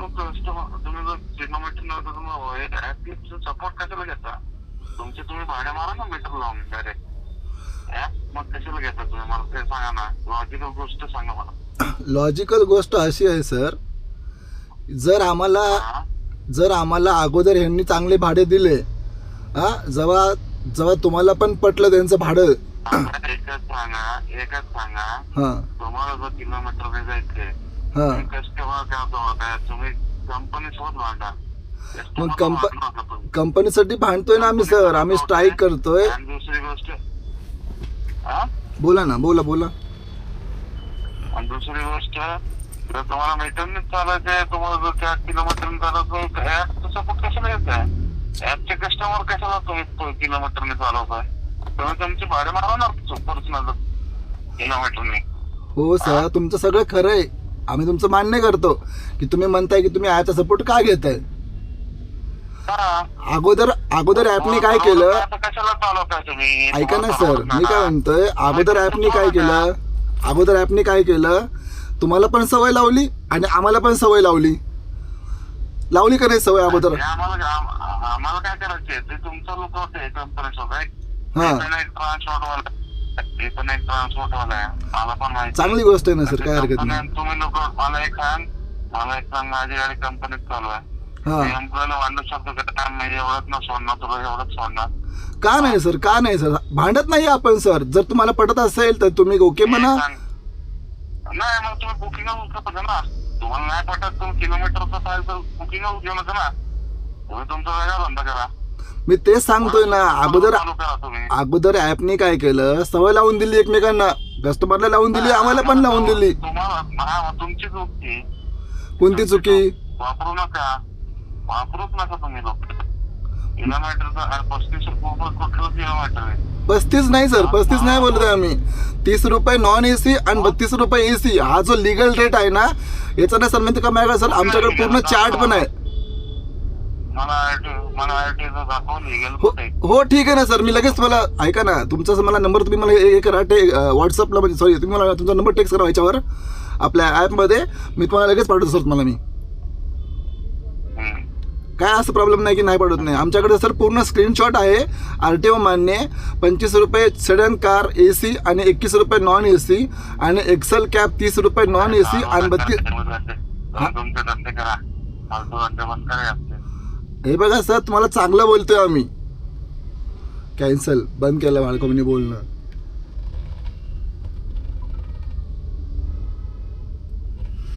तुम्ही जर किलोमीटर नव्हतं तुम्ही सपोर्ट कशाला घेता? तुम्ही भाडे मारा ना मीटर लावून डायरेक्ट मग कशाला घेता तुम्ही? मला ते सांगा ना, लॉजिकल गोष्ट सांगा मला. लॉजिकल गोष्ट अशी आहे सर, जर आम्हाला अगोदर ह्यांनी चांगले भाडे दिले, हा, जेव्हा तुम्हाला पण पटलं त्यांचं भाडं, एकच सांगा तुम्हाला जर किलोमीटर जायचंय कस्टमर काय तुम्ही कंपनी सोबत भांडा. मग कंपनीसाठी भांडतोय ना आम्ही सर, आम्ही स्ट्राईक करतोय. आणि दुसरी गोष्ट बोला ना, बोला. आणि दुसरी गोष्ट, जर तुम्हाला मीटरने चालायचंय, तुम्हाला जर 4 किलोमीटर चालवतो ऍप सपोर्ट कशाला येत आहे? ऍपचे कस्टमर कशाला तुम्ही किलोमीटरने चालवताय? तुम्ही तुमचे भाडे मारणार पर्सनल किलोमीटरने. हो सर, तुमचं सगळं खरं आहे, आम्ही तुमचं मान्य करतो की तुम्ही म्हणताय की तुम्ही ऍपचा सपोर्ट का घेताय. अगोदर ऍपने काय केलं, कशाला चालवताय तुम्ही? ऐका ना सर, मी काय म्हणतोय, अगोदर ऍपने काय केलं, तुम्हाला पण सवय लावली आणि आम्हाला पण सवय लावली का नाही सवय अगोदर? आम्हाला काय करायचंय ते तुमचं लोक होते कंपनी सोबत. ट्रान्सपोर्ट वाला आहे, मला पण माहिती. चांगली गोष्ट आहे ना सर, काय हरकत नाही. तुम्ही लोक मला एक सांग माझी गाडी कंपनीत चालू आहे, एम्प्लॉयला वाढणं शब्द एवढंच ना सोडणार, तुला एवढंच सोडणार का नाही सर? भांडत नाही आपण सर. जर तुम्हाला पटत असेल तर तुम्ही ओके म्हणा. नाही मग तुम्ही बुकिंग करता ना. तुम्हाला नाही पटत तुम्ही किलोमीटरचा पाहिजे तर बुकिंग घेऊ नका ना. तुम्ही तुमचा वेगळा धंदा करा. मी तेच सांगतोय ना, अगोदर ऍपने काय केलं, सवय लावून दिली एकमेकांना, कस्टमरला लावून दिली, आम्हाला पण लावून दिली. तुम्हाला तुमची चुकी. कोणती चुकी? वापरूच नका तुम्ही लोक. किलोमीटरचा 35 किलोमीटर आहे. 35 नाही सर, 35 नाही बोलतोय आम्ही. 30 रुपये नॉन एसी आणि 32 रुपये एसी, हा जो लिगल रेट आहे ना, याचा ना सर माहिती का मॅडम सर, आमच्याकडे पूर्ण चार्ट पण आहे. हो ठीक आहे ना सर, मी लगेच मला, ऐका ना, तुमचा मला नंबर तुम्ही मला हे करा, व्हॉट्सअपला, म्हणजे सॉरी, तुम्ही मला तुमचा नंबर टेक्स्ट करा याच्यावर आपल्या ॲपमध्ये, मी तुम्हाला लगेच पाठवतो सर. तुम्हाला मी काय असं प्रॉब्लेम नाही की नाही पाठवत नाही. आमच्याकडे सर पूर्ण स्क्रीनशॉट आहे, RTO मान्य, 25 रुपये सेडन कार एसी आणि 21 रुपये नॉन एसी आणि एक्सेल कॅब 30 रुपये नॉन एसी आणि 32. हे बघा सर, तुम्हाला चांगलं बोलतोय आम्ही. कॅन्सल बंद केलं मला कोणी बोलणं.